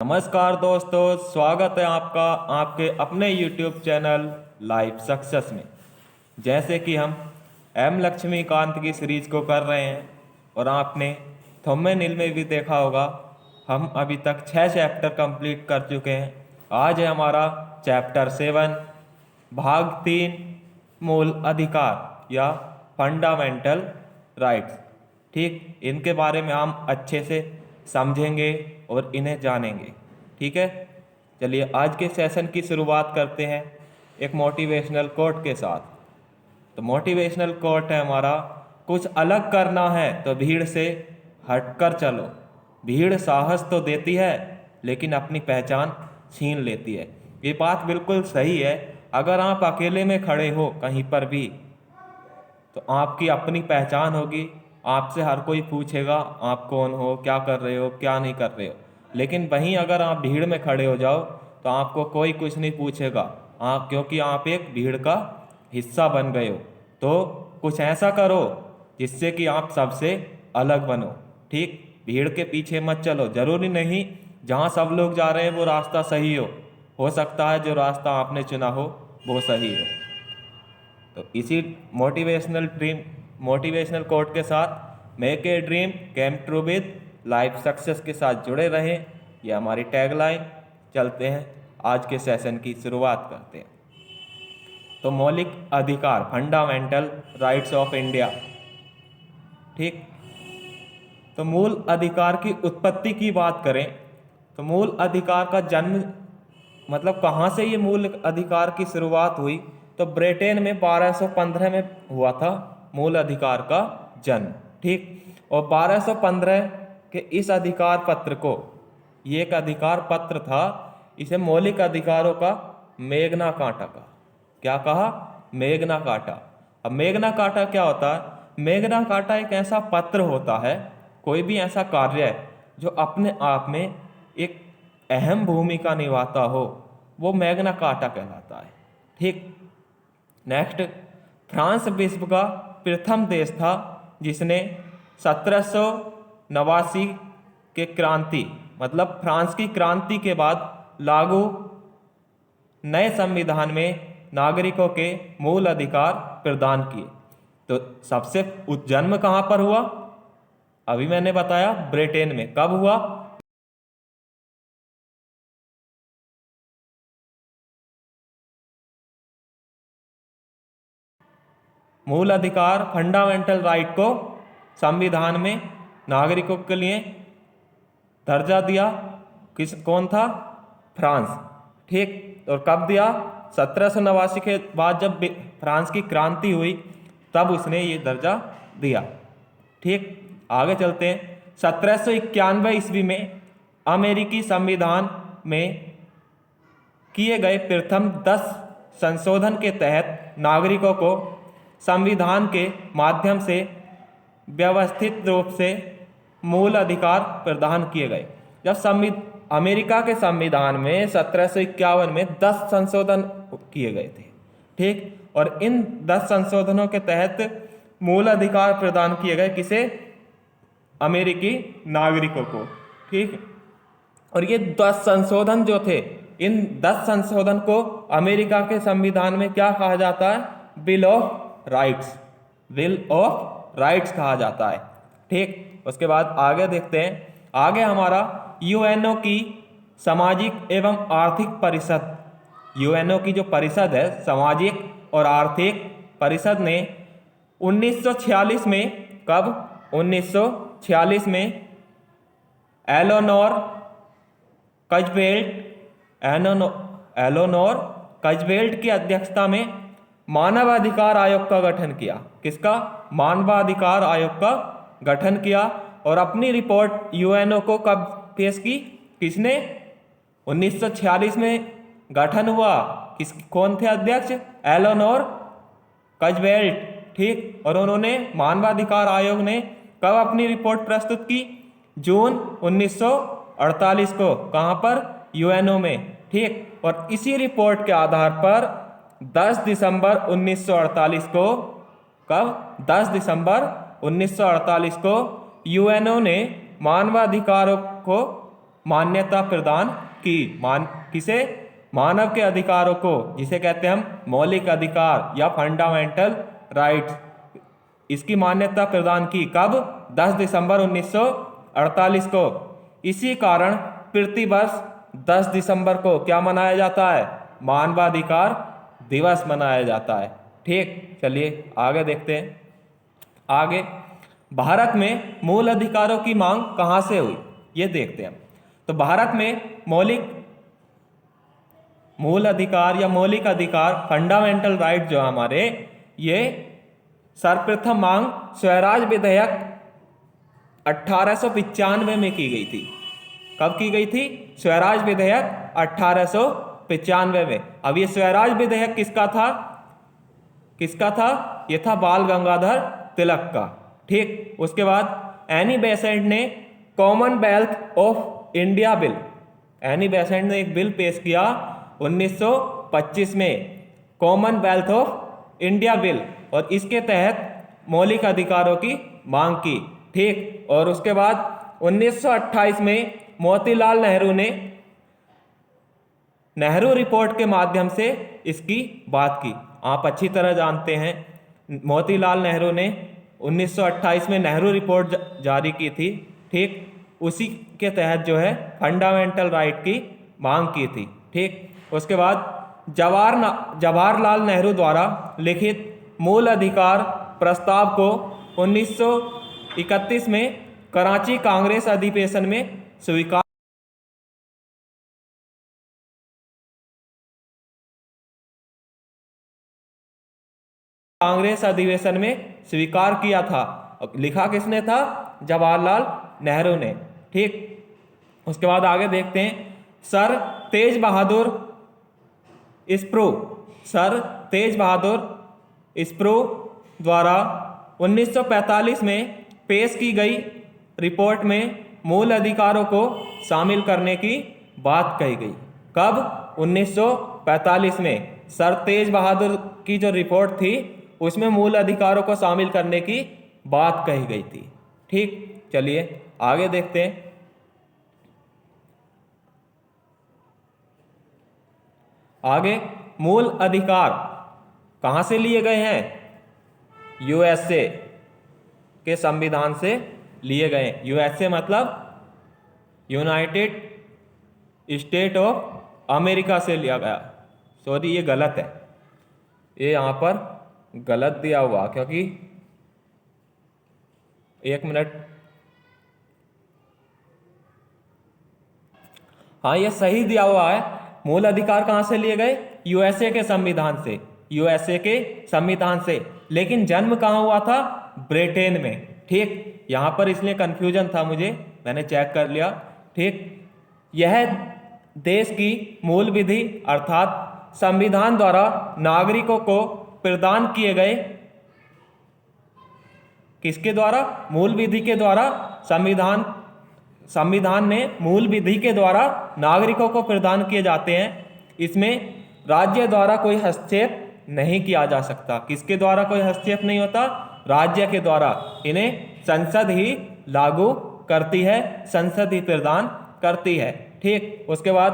नमस्कार दोस्तों, स्वागत है आपका आपके अपने YouTube चैनल लाइफ सक्सेस में। जैसे कि हम एम लक्ष्मीकांत की सीरीज को कर रहे हैं और आपने थंबनेल में भी देखा होगा, हम अभी तक 6 चैप्टर कंप्लीट कर चुके हैं। आज है हमारा चैप्टर 7, भाग 3, मूल अधिकार या फंडामेंटल राइट्स। ठीक, इनके बारे में हम अच्छे से समझेंगे और इन्हें जानेंगे। ठीक है, चलिए आज के सेशन की शुरुआत करते हैं एक मोटिवेशनल कोट के साथ। तो मोटिवेशनल कोट है हमारा, कुछ अलग करना है तो भीड़ से हटकर चलो। भीड़ साहस तो देती है लेकिन अपनी पहचान छीन लेती है। ये बात बिल्कुल सही है। अगर आप अकेले में खड़े हो कहीं पर भी तो आपकी अपनी पहचान होगी। आपसे हर कोई पूछेगा आप कौन हो, क्या कर रहे हो, क्या नहीं कर रहे हो। लेकिन वहीं अगर आप भीड़ में खड़े हो जाओ तो आपको कोई कुछ नहीं पूछेगा, आप क्योंकि आप एक भीड़ का हिस्सा बन गए हो। तो कुछ ऐसा करो जिससे कि आप सबसे अलग बनो। ठीक, भीड़ के पीछे मत चलो। जरूरी नहीं जहाँ सब लोग जा रहे हैं वो रास्ता सही हो सकता है जो रास्ता आपने चुना हो वो सही हो। तो इसी मोटिवेशनल कोट के साथ make a dream came true with life success के साथ जुड़े रहें। ये हमारी टैगलाइन। चलते हैं आज के सेशन की शुरुआत करते हैं। तो मौलिक अधिकार, फंडामेंटल राइट्स ऑफ इंडिया। ठीक, तो मूल अधिकार की उत्पत्ति की बात करें तो मूल अधिकार का जन्म मतलब कहाँ से ये मूल अधिकार की शुरुआत हुई, तो ब्रिटेन में 1215 में हुआ था मूल अधिकार का जन्म। ठीक, और 1215 के इस अधिकार पत्र को, ये एक अधिकार पत्र था, इसे मौलिक अधिकारों का मेग्ना कार्टा का, क्या कहा, मेग्ना कार्टा। अब मेग्ना कार्टा क्या होता है? मेग्ना कार्टा एक ऐसा पत्र होता है, कोई भी ऐसा कार्य है जो अपने आप में एक अहम भूमिका निभाता हो, वो मैग्ना कार्टा कहलाता है। ठीक, नेक्स्ट, फ्रांस विश्व का प्रथम देश था जिसने 1789 के क्रांति मतलब फ्रांस की क्रांति के बाद लागू नए संविधान में नागरिकों के मूल अधिकार प्रदान किए। तो सबसे जन्म कहाँ पर हुआ? अभी मैंने बताया ब्रिटेन में। कब हुआ? मूल अधिकार फंडामेंटल राइट को संविधान में नागरिकों के लिए दर्जा दिया कौन था? फ्रांस। ठीक, और कब दिया? 1789 के बाद जब फ्रांस की क्रांति हुई तब उसने ये दर्जा दिया। ठीक, आगे चलते हैं। 1791 ईस्वी में अमेरिकी संविधान में किए गए प्रथम 10 संशोधन के तहत नागरिकों को संविधान के माध्यम से व्यवस्थित रूप से मूल अधिकार प्रदान किए गए। जब अमेरिका के संविधान में 1751 में 10 संशोधन किए गए थे। ठीक, और इन 10 संशोधनों के तहत मूल अधिकार प्रदान किए गए किसे? अमेरिकी नागरिकों को। ठीक, और ये 10 संशोधन जो थे, इन 10 संशोधन को अमेरिका के संविधान में क्या कहा जाता है? Bill of rights. Bill of rights कहा जाता है। ठीक, उसके बाद आगे देखते हैं। आगे हमारा यूएनओ की सामाजिक एवं आर्थिक परिषद, यूएनओ की जो परिषद है, सामाजिक और आर्थिक परिषद ने 1946 में, कब? 1946 में एलोनोर कजवेल्ट की अध्यक्षता में मानवाधिकार आयोग का गठन किया। किसका? मानवाधिकार आयोग का गठन किया। और अपनी रिपोर्ट यूएनओ को कब पेश की? किसने? 1946 में गठन हुआ। कौन थे अध्यक्ष? एलोनोर कजवेल्ट। ठीक, और उन्होंने मानवाधिकार आयोग ने कब अपनी रिपोर्ट प्रस्तुत की? जून 1948 को। कहाँ पर? यूएनओ में। ठीक, और इसी रिपोर्ट के आधार पर 10 दिसंबर 1948 को, कब? 10 दिसंबर 1948 को यूएनओ ने मान्यता प्रदान की। किसे? मानव के अधिकारों को, जिसे कहते हैं हम मौलिक अधिकार या फंडामेंटल राइट्स, इसकी मान्यता प्रदान की। कब? 10 दिसंबर 1948 को। इसी कारण प्रतिवर्ष 10 दिसंबर को क्या मनाया जाता है? मानवाधिकार दिवस मनाया जाता है। ठीक, चलिए आगे देखते हैं। आगे, भारत में मूल अधिकारों की मांग कहां से हुई, ये देखते हैं। तो भारत में मूल अधिकार या मौलिक अधिकार फंडामेंटल राइट जो हमारे, ये सर्वप्रथम मांग स्वराज विधेयक 1895 में की गई थी। कब की गई थी? स्वराज विधेयक 1895 में। अब ये स्वराज विधेयक किसका था? किसका था? ये था बाल गंगाधर तिलक का। ठीक, उसके बाद एनी बेसेंट ने Commonwealth of India bill, Annie Besant ने एक बिल पेश किया 1925 में, कॉमनवेल्थ ऑफ इंडिया बिल, और इसके तहत मौलिक अधिकारों की मांग की। ठीक, और उसके बाद 1928 में मोतीलाल नेहरू ने नेहरू रिपोर्ट के माध्यम से इसकी बात की। आप अच्छी तरह जानते हैं, मोतीलाल नेहरू ने 1928 में नेहरू रिपोर्ट जारी की थी। ठीक, उसी के तहत जो है फंडामेंटल राइट की मांग की थी। ठीक, उसके बाद जवाहरलाल नेहरू द्वारा लिखित मूल अधिकार प्रस्ताव को 1931 में कराची कांग्रेस अधिवेशन में स्वीकार किया था। लिखा किसने था? जवाहरलाल नेहरू ने। ठीक, उसके बाद आगे देखते हैं। सर तेज बहादुर स्प्रू द्वारा 1945 में पेश की गई रिपोर्ट में मूल अधिकारों को शामिल करने की बात कही गई। कब? 1945 में सर तेज बहादुर की जो रिपोर्ट थी उसमें मूल अधिकारों को शामिल करने की बात कही गई थी। ठीक, चलिए आगे देखते हैं। आगे, मूल अधिकार कहां से लिए गए हैं? यूएसए के संविधान से लिए गए। यूएसए मतलब यूनाइटेड स्टेट ऑफ अमेरिका से लिया गया। सॉरी, ये गलत है, ये यहां पर गलत दिया हुआ, क्योंकि एक मिनट, हाँ ये सही दिया हुआ है। मूल अधिकार कहां से लिए गए? यूएसए के संविधान से, यूएसए के संविधान से। लेकिन जन्म कहां हुआ था? ब्रिटेन में। ठीक, यहां पर इसलिए कंफ्यूजन था मुझे, मैंने चेक कर लिया। ठीक, यह देश की मूल विधि अर्थात संविधान द्वारा नागरिकों को प्रदान किए गए, किसके द्वारा? मूल विधि के द्वारा। संविधान में मूल विधि के द्वारा नागरिकों को प्रदान किए जाते हैं। इसमें राज्य द्वारा कोई हस्तक्षेप नहीं किया जा सकता। किसके द्वारा कोई हस्तक्षेप नहीं होता? राज्य के द्वारा। इन्हें संसद ही लागू करती है, संसद ही प्रदान करती है। ठीक, उसके बाद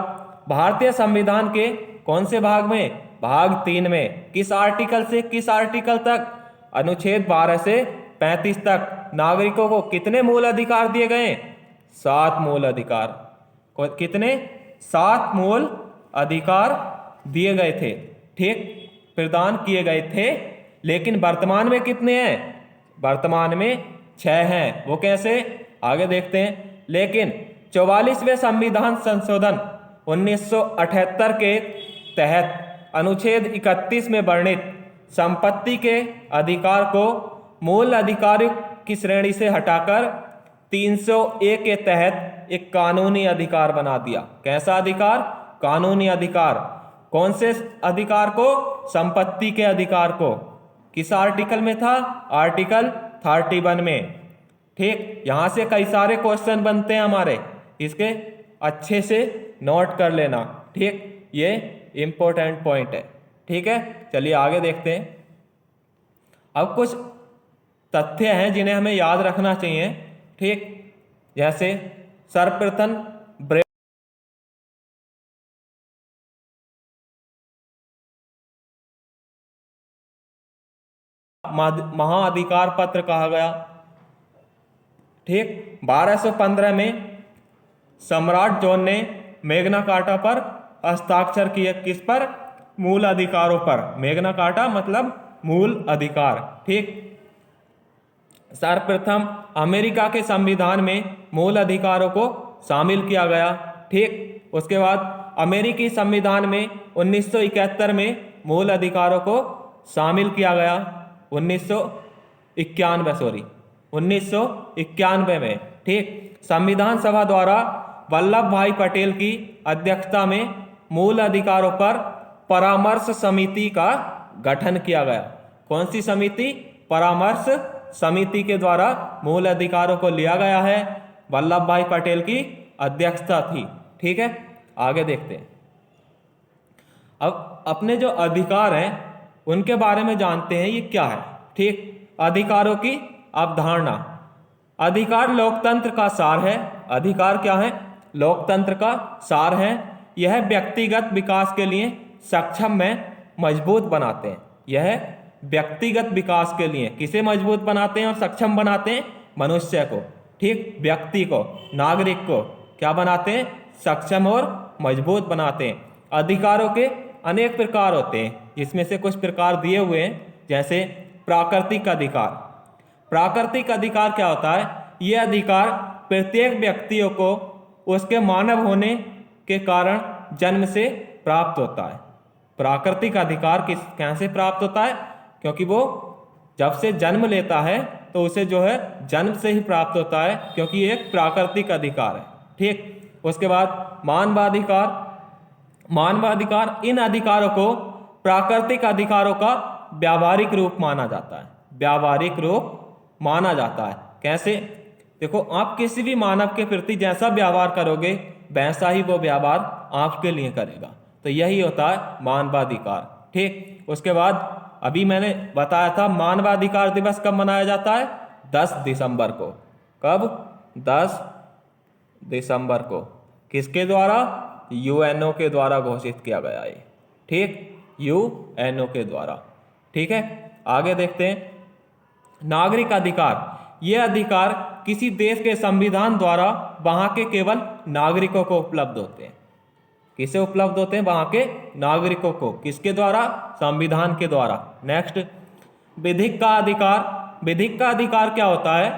भारतीय संविधान के कौन से भाग में? भाग 3 में। किस आर्टिकल से किस आर्टिकल तक? अनुच्छेद 12 से 35 तक नागरिकों को कितने मूल अधिकार दिए गए? 7 मूल अधिकार। कितने? 7 मूल अधिकार दिए गए थे। ठीक, प्रदान किए गए थे। लेकिन वर्तमान में कितने हैं? वर्तमान में 6 हैं। वो कैसे? आगे देखते हैं। लेकिन 44वें संविधान संशोधन 1978 के तहत अनुच्छेद 31 में वर्णित संपत्ति के अधिकार को मूल अधिकारों की श्रेणी से हटाकर 301 के तहत एक कानूनी अधिकार बना दिया। कैसा अधिकार? कानूनी अधिकार। कौन से अधिकार को? संपत्ति के अधिकार को। किस आर्टिकल में था? आर्टिकल 31 में। ठीक, यहां से कई सारे क्वेश्चन बनते हैं हमारे, इसके अच्छे से नोट कर लेना। ठीक, ये इंपॉर्टेंट पॉइंट है। ठीक है, चलिए आगे देखते हैं। अब कुछ तथ्य हैं जिन्हें हमें याद रखना चाहिए। ठीक, जैसे सर्वप्रथम महाअधिकार पत्र कहा गया। ठीक, 1215 में सम्राट जॉन ने मैग्ना कार्टा पर हस्ताक्षर किए। किस पर? मूल अधिकारों पर। मैग्ना कार्टा मतलब मूल अधिकार। ठीक, सर्वप्रथम अमेरिका के संविधान में मूल अधिकारों को शामिल किया गया। ठीक, उसके बाद अमेरिकी संविधान में 1971 में मूल अधिकारों को शामिल किया गया। 1991 में। ठीक, संविधान सभा द्वारा वल्लभ भाई पटेल की अध्यक्षता में मूल अधिकारों पर परामर्श समिति का गठन किया गया। कौन सी समिति? परामर्श समिति के द्वारा मूल अधिकारों को लिया गया है। वल्लभ भाई पटेल की अध्यक्षता थी। ठीक है, आगे देखते हैं। अब अपने जो अधिकार हैं उनके बारे में जानते हैं, ये क्या है। ठीक, अधिकारों की अवधारणा। अधिकार लोकतंत्र का सार है। अधिकार क्या है? लोकतंत्र का सार है। यह व्यक्तिगत विकास के लिए सक्षम में मजबूत बनाते हैं। यह व्यक्तिगत विकास के लिए किसे मजबूत बनाते हैं और सक्षम बनाते हैं? मनुष्य को। ठीक, व्यक्ति को, नागरिक को क्या बनाते हैं? सक्षम और मजबूत बनाते हैं। अधिकारों के अनेक प्रकार होते हैं, जिसमें से कुछ प्रकार दिए हुए हैं, जैसे प्राकृतिक अधिकार। प्राकृतिक अधिकार क्या होता है? यह अधिकार प्रत्येक व्यक्तियों को उसके मानव होने के कारण जन्म से प्राप्त होता है। प्राकृतिक अधिकार कैसे प्राप्त होता है? क्योंकि वो जब से जन्म लेता है तो उसे जो है जन्म से ही प्राप्त होता है, क्योंकि ये एक प्राकृतिक अधिकार है। ठीक, उसके बाद मानवाधिकार। मानवाधिकार, इन अधिकारों को प्राकृतिक अधिकारों का व्यावहारिक रूप माना जाता है। व्यावहारिक रूप माना जाता है। कैसे? देखो, आप किसी भी मानव के प्रति जैसा व्यवहार करोगे वैसा ही वो व्यवहार आपके लिए करेगा। तो यही होता है मानवाधिकार। ठीक, उसके बाद अभी मैंने बताया था मानवाधिकार दिवस कब मनाया जाता है? 10 दिसंबर को। कब? 10 दिसंबर को। किसके द्वारा? यूएनओ के द्वारा घोषित किया गया है। ठीक, यूएनओ के द्वारा। ठीक है, आगे देखते हैं। नागरिक अधिकार। यह अधिकार किसी देश के संविधान द्वारा वहां के केवल नागरिकों को उपलब्ध होते हैं। किसे उपलब्ध होते हैं? वहां के नागरिकों को। किसके द्वारा? संविधान के द्वारा। नेक्स्ट, विधिक का अधिकार। विधिक का अधिकार क्या होता है?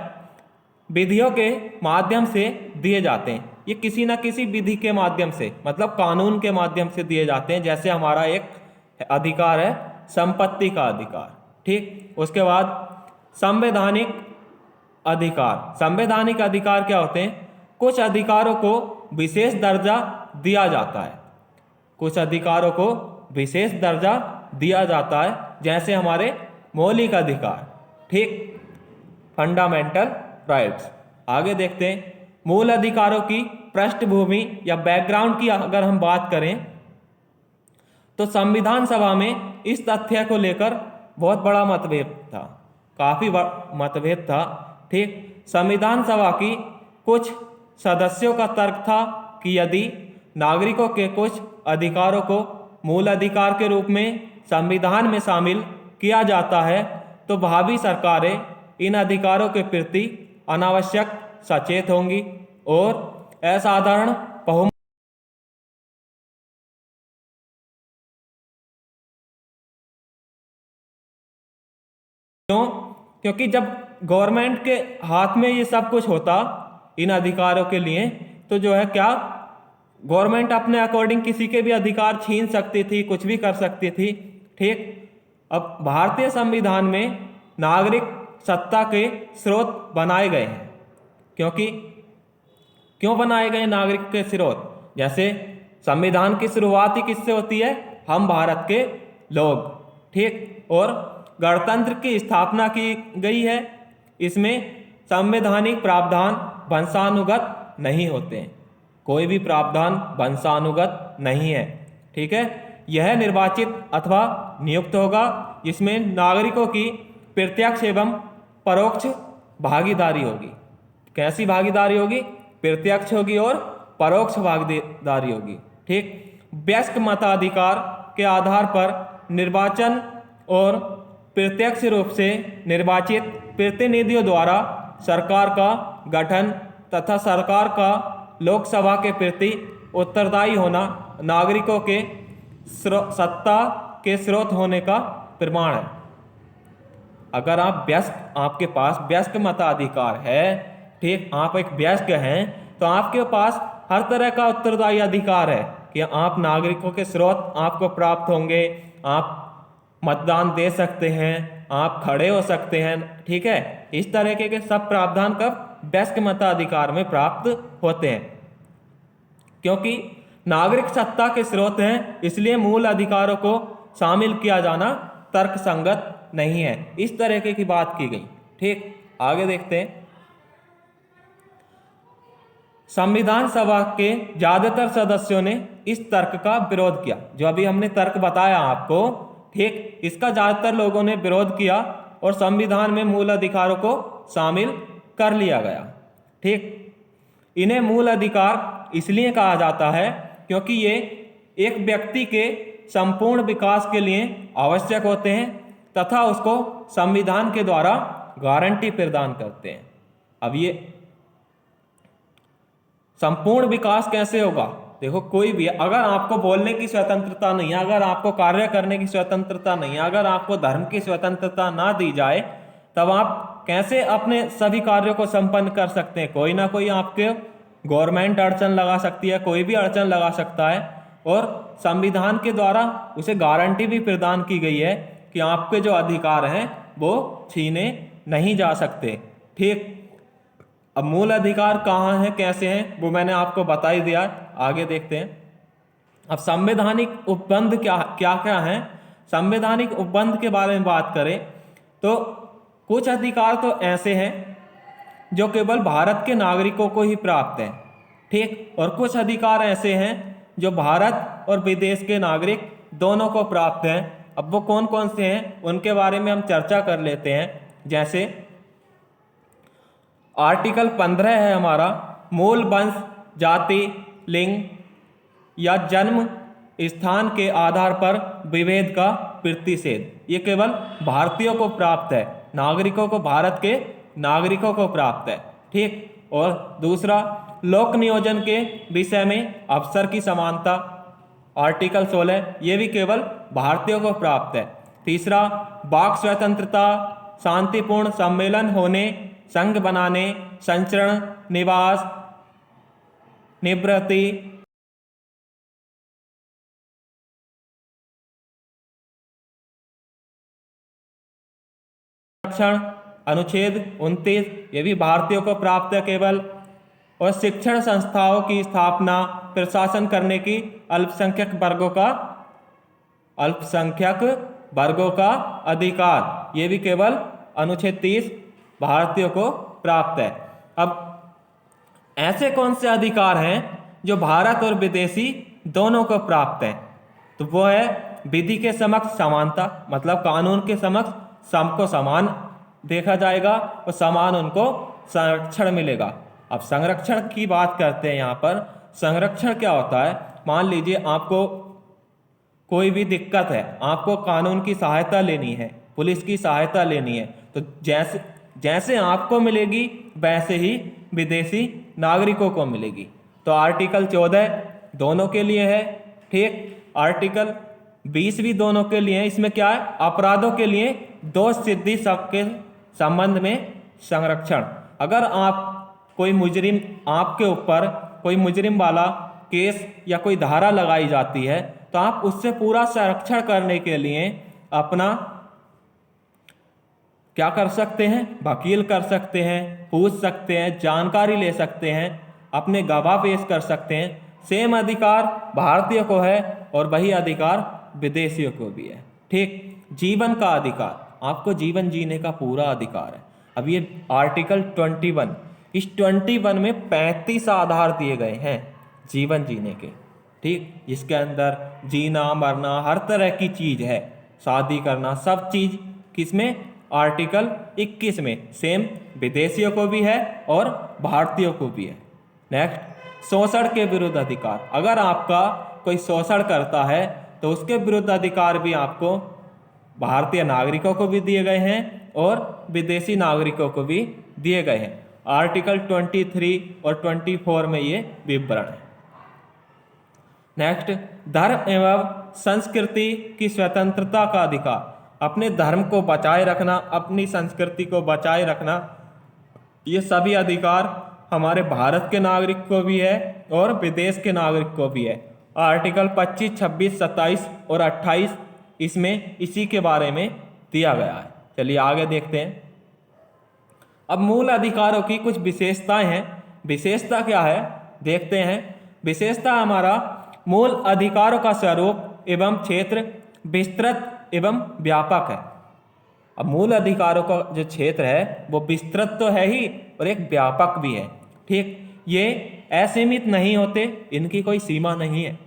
विधियों के माध्यम से दिए जाते हैं। ये किसी न किसी विधि के माध्यम से, मतलब कानून के माध्यम से दिए जाते हैं। जैसे हमारा एक अधिकार है संपत्ति का अधिकार। ठीक, उसके बाद संवैधानिक अधिकार। संवैधानिक अधिकार क्या होते हैं? कुछ अधिकारों को विशेष दर्जा दिया जाता है। कुछ अधिकारों को विशेष दर्जा दिया जाता है, जैसे हमारे मौलिक अधिकार। ठीक, फंडामेंटल राइट्स। आगे देखते हैं। मूल अधिकारों की पृष्ठभूमि या बैकग्राउंड की अगर हम बात करें तो संविधान सभा में इस तथ्य को लेकर बहुत बड़ा मतभेद था। काफी मतभेद था। ठीक, संविधान सभा की कुछ सदस्यों का तर्क था कि यदि नागरिकों के कुछ अधिकारों को मूल अधिकार के रूप में संविधान में शामिल किया जाता है तो भावी सरकारें इन अधिकारों के प्रति अनावश्यक सचेत होंगी और असाधारण बहुमत क्योंकि जब गवर्नमेंट के हाथ में ये सब कुछ होता इन अधिकारों के लिए, तो जो है क्या गवर्नमेंट अपने अकॉर्डिंग किसी के भी अधिकार छीन सकती थी, कुछ भी कर सकती थी। ठीक, अब भारतीय संविधान में नागरिक सत्ता के स्रोत बनाए गए हैं। क्यों बनाए गए नागरिक के स्रोत? जैसे संविधान की शुरुआत ही किससे होती है? हम भारत के लोग। ठीक, और गणतंत्र की स्थापना की गई है। इसमें संवैधानिक प्रावधान वंशानुगत नहीं होते हैं। कोई भी प्रावधान वंशानुगत नहीं है। ठीक है, यह निर्वाचित अथवा नियुक्त होगा। इसमें नागरिकों की प्रत्यक्ष एवं परोक्ष भागीदारी होगी। कैसी भागीदारी होगी? प्रत्यक्ष होगी और परोक्ष भागीदारी होगी। ठीक, वयस्क मताधिकार के आधार पर निर्वाचन और प्रत्यक्ष रूप से निर्वाचित प्रतिनिधियों द्वारा सरकार का गठन तथा सरकार का लोकसभा के प्रति उत्तरदायी होना नागरिकों के सत्ता के स्रोत होने का प्रमाण है। अगर आप आपके पास वयस्क मताधिकार है, ठीक, आप एक वयस्क हैं, तो आपके पास हर तरह का उत्तरदायी अधिकार है कि आप नागरिकों के स्रोत आपको प्राप्त होंगे। आप मतदान दे सकते हैं, आप खड़े हो सकते हैं, ठीक है। इस तरह के सब प्रावधान कब वयस्क मताधिकार में प्राप्त होते हैं। क्योंकि नागरिक सत्ता के स्रोत हैं, इसलिए मूल अधिकारों को शामिल किया जाना तर्कसंगत नहीं है। इस तरह की बात की गई, ठीक। आगे देखते हैं। संविधान सभा के ज्यादातर सदस्यों ने इस तर्क का विरोध किया। जो अभी हमने तर्क बताया आपको, ठीक, इसका ज्यादातर लोगों ने विरोध किया और संविधान में मूल अधिकारों को शामिल कर लिया गया, ठीक। इन्हें मूल अधिकार इसलिए कहा जाता है क्योंकि ये एक व्यक्ति के संपूर्ण विकास के लिए आवश्यक होते हैं तथा उसको संविधान के द्वारा गारंटी प्रदान करते हैं। अब ये संपूर्ण विकास कैसे होगा? देखो, कोई भी, अगर आपको बोलने की स्वतंत्रता नहीं है, अगर आपको कार्य करने की स्वतंत्रता नहीं है, अगर आपको धर्म की स्वतंत्रता ना दी जाए, तब आप कैसे अपने सभी कार्यों को संपन्न कर सकते हैं? कोई ना कोई आपके गवर्नमेंट अड़चन लगा सकती है, कोई भी अड़चन लगा सकता है, और संविधान के द्वारा उसे गारंटी भी प्रदान की गई है कि आपके जो अधिकार हैं वो छीने नहीं जा सकते, ठीक। अब मूल अधिकार कहाँ हैं, कैसे हैं, वो मैंने आपको बता ही दिया। आगे देखते हैं। अब संवैधानिक उपबंध क्या क्या हैं। संवैधानिक उपबंध के बारे में बात करें तो कुछ अधिकार तो ऐसे हैं जो केवल भारत के नागरिकों को ही प्राप्त हैं, ठीक, और कुछ अधिकार ऐसे हैं जो भारत और विदेश के नागरिक दोनों को प्राप्त हैं। अब वो कौन कौन से हैं उनके बारे में हम चर्चा कर लेते हैं। जैसे आर्टिकल 15 है हमारा, मूल वंश, जाति, लिंग या जन्म स्थान के आधार पर विभेद का प्रतिषेध। ये केवल भारतीयों को प्राप्त है, नागरिकों को, भारत के नागरिकों को प्राप्त है, ठीक। और दूसरा, लोक नियोजन के विषय में अवसर की समानता, आर्टिकल 16, ये भी केवल भारतीयों को प्राप्त है। तीसरा, वाक स्वतंत्रता, शांतिपूर्ण सम्मेलन होने, संघ बनाने, संचरण, निवास, निवृत्ति, अनुच्छेद 29, ये भी भारतीयों को प्राप्त है केवल। और शिक्षण संस्थाओं की स्थापना, प्रशासन करने की अल्पसंख्यक वर्गों का अधिकार, ये भी केवल अनुच्छेद 30 भारतीयों को प्राप्त है। अब ऐसे कौन से अधिकार हैं जो भारत और विदेशी दोनों को प्राप्त हैं? तो वो है विधि के समक्ष समानता, मतलब कानून के समक्ष सबको समान देखा जाएगा और समान उनको संरक्षण मिलेगा। अब संरक्षण की बात करते हैं। यहाँ पर संरक्षण क्या होता है? मान लीजिए आपको कोई भी दिक्कत है, आपको कानून की सहायता लेनी है, पुलिस की सहायता लेनी है, तो जैसे आपको मिलेगी वैसे ही विदेशी नागरिकों को मिलेगी। तो आर्टिकल 14 दोनों के लिए है, ठीक। आर्टिकल 20 भी दोनों के लिए है। इसमें क्या है? अपराधों के लिए दोष सिद्धि सबके संबंध में संरक्षण। अगर आप कोई मुजरिम, आपके ऊपर कोई मुजरिम वाला केस या कोई धारा लगाई जाती है, तो आप उससे पूरा संरक्षण करने के लिए अपना क्या कर सकते हैं? वकील कर सकते हैं, पूछ सकते हैं, जानकारी ले सकते हैं, अपने गवाह पेश कर सकते हैं। सेम अधिकार भारतीय को है और वही अधिकार विदेशियों को भी है, ठीक। जीवन का अधिकार, आपको जीवन जीने का पूरा अधिकार है। अब ये आर्टिकल 21, इस 21 में 35 आधार दिए गए हैं जीवन जीने के, ठीक। जिसके अंदर जीना मरना हर तरह की चीज है, शादी करना, सब चीज किसमें? आर्टिकल 21 में। सेम विदेशियों को भी है और भारतीयों को भी है। नेक्स्ट, शोषण के विरुद्ध अधिकार। अगर आपका कोई शोषण करता है तो उसके विरुद्ध अधिकार भी आपको भारतीय नागरिकों को भी दिए गए हैं और विदेशी नागरिकों को भी दिए गए हैं। आर्टिकल 23 और 24 में ये विवरण है। नेक्स्ट, धर्म एवं संस्कृति की स्वतंत्रता का अधिकार। अपने धर्म को बचाए रखना, अपनी संस्कृति को बचाए रखना, ये सभी अधिकार हमारे भारत के नागरिक को भी है और विदेश के नागरिक को भी है। आर्टिकल 25, 26, 27 और 28 इसमें इसी के बारे में दिया गया है। चलिए आगे देखते हैं। अब मूल अधिकारों की कुछ विशेषताएं हैं। विशेषता क्या है देखते हैं। विशेषता हमारा मूल अधिकारों का स्वरूप एवं क्षेत्र विस्तृत एवं व्यापक है। अब मूल अधिकारों का जो क्षेत्र है वो विस्तृत तो है ही और एक व्यापक भी है। ठीक, ये असीमित नहीं होते, इनकी कोई सीमा नहीं है।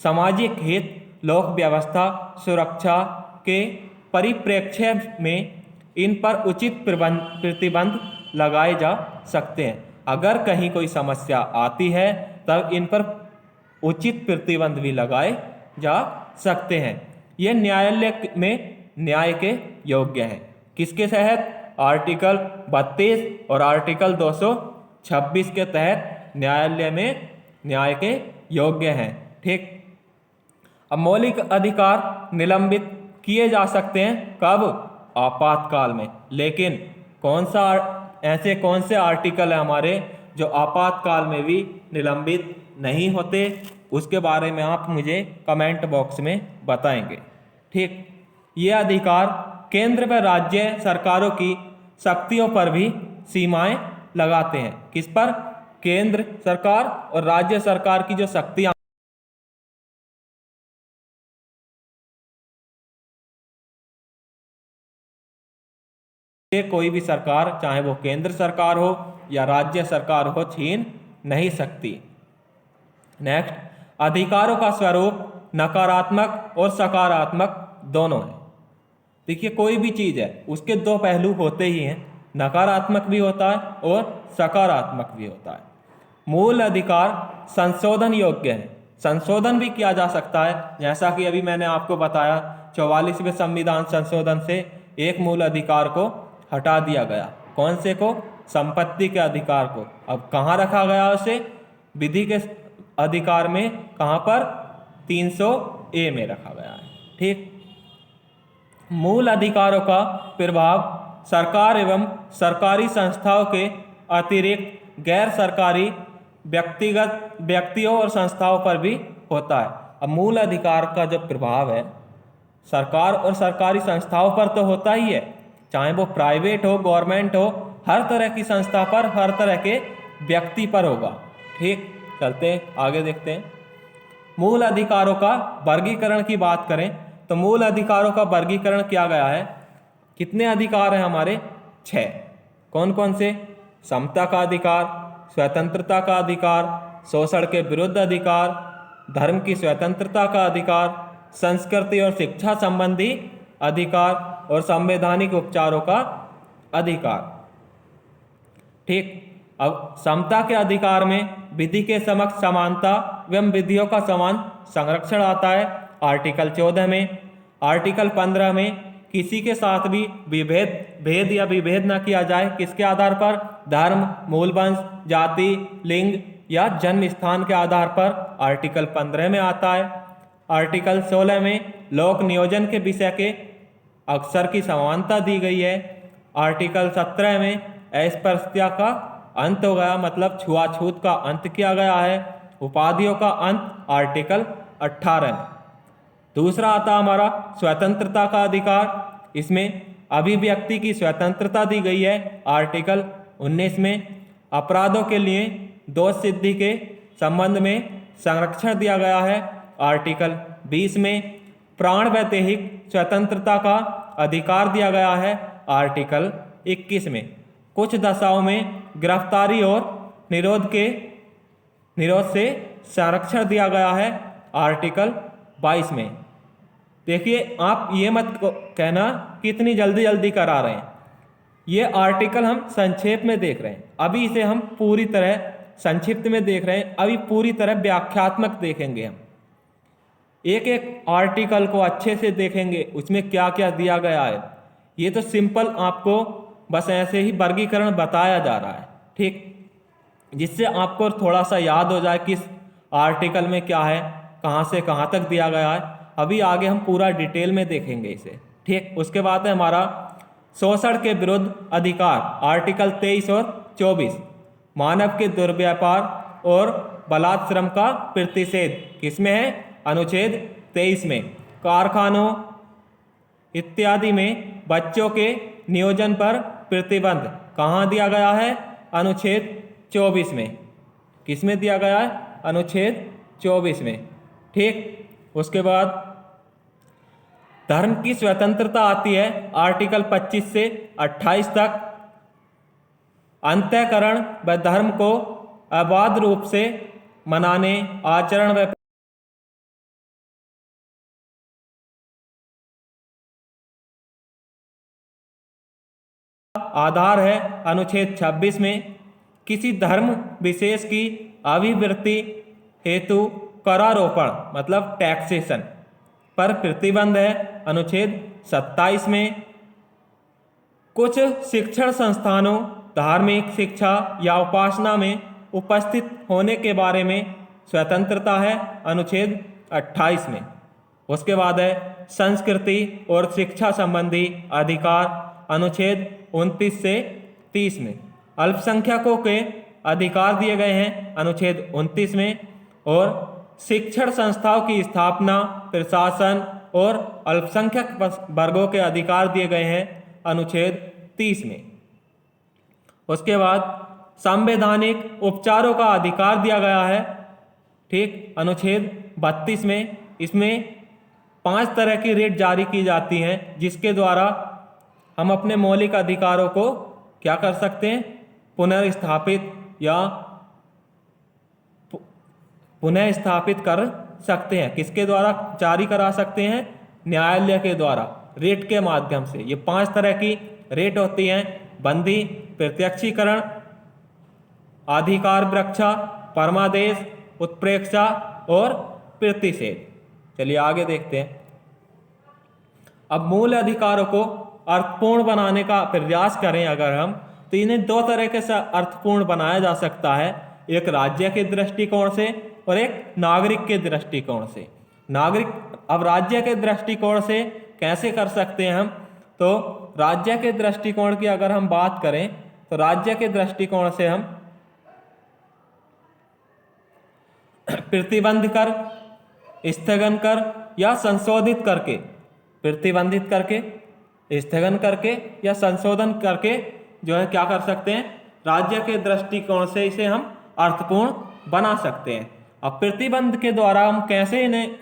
सामाजिक हित, लोक व्यवस्था, सुरक्षा के परिप्रेक्ष्य में इन पर उचित प्रतिबंध लगाए जा सकते हैं। अगर कहीं कोई समस्या आती है तब इन पर उचित प्रतिबंध भी लगाए जा सकते हैं। ये न्यायालय में न्याय के योग्य हैं। किसके तहत? आर्टिकल 32 और आर्टिकल 226 के तहत न्यायालय में न्याय के योग्य हैं। ठीक, अब मौलिक अधिकार निलंबित किए जा सकते हैं कब? आपातकाल में। लेकिन ऐसे कौन से आर्टिकल है हमारे जो आपातकाल में भी निलंबित नहीं होते? उसके बारे में आप मुझे कमेंट बॉक्स में बताएंगे। ठीक, ये अधिकार केंद्र व राज्य सरकारों की शक्तियों पर भी सीमाएं लगाते हैं। किस पर? केंद्र सरकार और राज्य सरकार की जो शक्तियां कोई भी सरकार, चाहे वो केंद्र सरकार हो या राज्य सरकार हो, छीन नहीं सकती। नेक्स्ट, अधिकारों का स्वरूप नकारात्मक और सकारात्मक दोनों है। देखिए, कोई भी चीज है उसके दो पहलू होते ही हैं, नकारात्मक भी होता है और सकारात्मक भी होता है। मूल अधिकार संशोधन योग्य है, संशोधन भी किया जा सकता है। जैसा कि अभी मैंने आपको बताया, 44वें संविधान संशोधन से एक मूल अधिकार को हटा दिया गया। कौन से को? संपत्ति के अधिकार को। अब कहाँ रखा गया उसे? विधि के अधिकार में। कहाँ पर? 300A में रखा गया है। ठीक, मूल अधिकारों का प्रभाव सरकार एवं सरकारी संस्थाओं के अतिरिक्त गैर सरकारी व्यक्तिगत व्यक्तियों और संस्थाओं पर भी होता है। अब मूल अधिकार का जो प्रभाव है सरकार और सरकारी संस्थाओं पर तो होता ही है, चाहे वो प्राइवेट हो, गवर्नमेंट हो, हर तरह की संस्था पर, हर तरह के व्यक्ति पर होगा। ठीक, चलते हैं आगे देखते हैं। मूल अधिकारों का वर्गीकरण की बात करें तो मूल अधिकारों का वर्गीकरण किया गया है। कितने अधिकार हैं हमारे? 6। कौन कौन से? समता का अधिकार, स्वतंत्रता का अधिकार, शोषण के विरुद्ध अधिकार, धर्म की स्वतंत्रता का अधिकार, संस्कृति और शिक्षा संबंधी अधिकार और संवैधानिक उपचारों का अधिकार। ठीक, अब समता के अधिकार में विधि के समक्ष समानता एवं विधियों का समान संरक्षण आता है आर्टिकल 14 में। आर्टिकल 15 में किसी के साथ भी भेद या विभेद न किया जाए। किसके आधार पर? धर्म, मूल वंश, जाति, लिंग या जन्म स्थान के आधार पर आर्टिकल 15 में आता है। आर्टिकल 16 में लोक नियोजन के विषय के अवसर की समानता दी गई है। आर्टिकल 17 में अस्पृश्यता का अंत हो गया, मतलब छुआछूत का अंत किया गया है। उपाधियों का अंत आर्टिकल 18 में। दूसरा आता हमारा स्वतंत्रता का अधिकार। इसमें अभिव्यक्ति की स्वतंत्रता दी गई है आर्टिकल 19 में। अपराधों के लिए दोष सिद्धि के संबंध में संरक्षण दिया गया है आर्टिकल 20 में। प्राण व दैहिक स्वतंत्रता का अधिकार दिया गया है आर्टिकल 21 में। कुछ दशाओं में गिरफ्तारी और निरोध से संरक्षण दिया गया है आर्टिकल 22 में। देखिए, आप ये मत कहना कि इतनी जल्दी करा रहे हैं। ये आर्टिकल हम संक्षेप में देख रहे हैं, अभी इसे हम पूरी तरह संक्षिप्त में देख रहे हैं, अभी पूरी तरह व्याख्यात्मक देखेंगे हम। एक एक आर्टिकल को अच्छे से देखेंगे उसमें क्या क्या दिया गया है। ये तो सिंपल आपको बस ऐसे ही वर्गीकरण बताया जा रहा है, ठीक, जिससे आपको थोड़ा सा याद हो जाए किस आर्टिकल में क्या है, कहाँ से कहाँ तक दिया गया है। अभी आगे हम पूरा डिटेल में देखेंगे इसे, ठीक। उसके बाद है हमारा शोषण के विरुद्ध अधिकार, आर्टिकल 23 और 24, मानव के दुर्व्यापार और बलात्श्रम का प्रतिषेध किसमें है, अनुच्छेद 23 में। कारखानों इत्यादि में बच्चों के नियोजन पर प्रतिबंध कहाँ दिया गया है, अनुच्छेद 24 में। किसमें दिया गया है, अनुच्छेद 24 में, ठीक। उसके बाद धर्म की स्वतंत्रता आती है आर्टिकल 25 से 28 तक। अंतःकरण व धर्म को अबाध रूप से मनाने, आचरण व आधार है अनुच्छेद 26 में। किसी धर्म विशेष की अभिवृत्ति हेतु करारोपण मतलब टैक्सेशन पर प्रतिबंध है अनुच्छेद 27 में। कुछ शिक्षण संस्थानों धार्मिक शिक्षा या उपासना में उपस्थित होने के बारे में स्वतंत्रता है अनुच्छेद 28 में। उसके बाद है संस्कृति और शिक्षा संबंधी अधिकार अनुच्छेद 29 से 30 में। अल्पसंख्यकों के अधिकार दिए गए हैं अनुच्छेद 29 में। और शिक्षण संस्थाओं की स्थापना, प्रशासन और अल्पसंख्यक वर्गों के अधिकार दिए गए हैं अनुच्छेद 30 में। उसके बाद संवैधानिक उपचारों का अधिकार दिया गया है, ठीक, अनुच्छेद 32 में। इसमें 5 तरह की रिट जारी की जाती हैं जिसके द्वारा हम अपने मौलिक अधिकारों को क्या कर सकते हैं, पुनर्स्थापित या पुनः स्थापित कर सकते हैं। किसके द्वारा जारी करा सकते हैं, न्यायालय के द्वारा, रेट के माध्यम से। ये 5 तरह की रेट होती हैं, बंदी, प्रत्यक्षीकरण, अधिकार वृक्षा, परमादेश, उत्प्रेक्षा और प्रतिषेध। चलिए आगे देखते हैं। अब मूल अधिकारों को अर्थपूर्ण बनाने का प्रयास करें अगर हम, तो इन्हें 2 तरीके से अर्थपूर्ण बनाया जा सकता है, एक राज्य के दृष्टिकोण से और एक नागरिक के दृष्टिकोण से। अब राज्य के दृष्टिकोण से कैसे कर सकते हैं हम, तो राज्य के दृष्टिकोण की अगर हम बात करें तो राज्य के दृष्टिकोण से हम प्रतिबंध कर, स्थगन कर या संशोधित करके, प्रतिबंधित करके, स्थगन करके या संशोधन करके जो है क्या कर सकते हैं, राज्य के दृष्टिकोण से इसे हम अर्थपूर्ण बना सकते हैं। अब प्रतिबंध के द्वारा हम कैसे इन्हें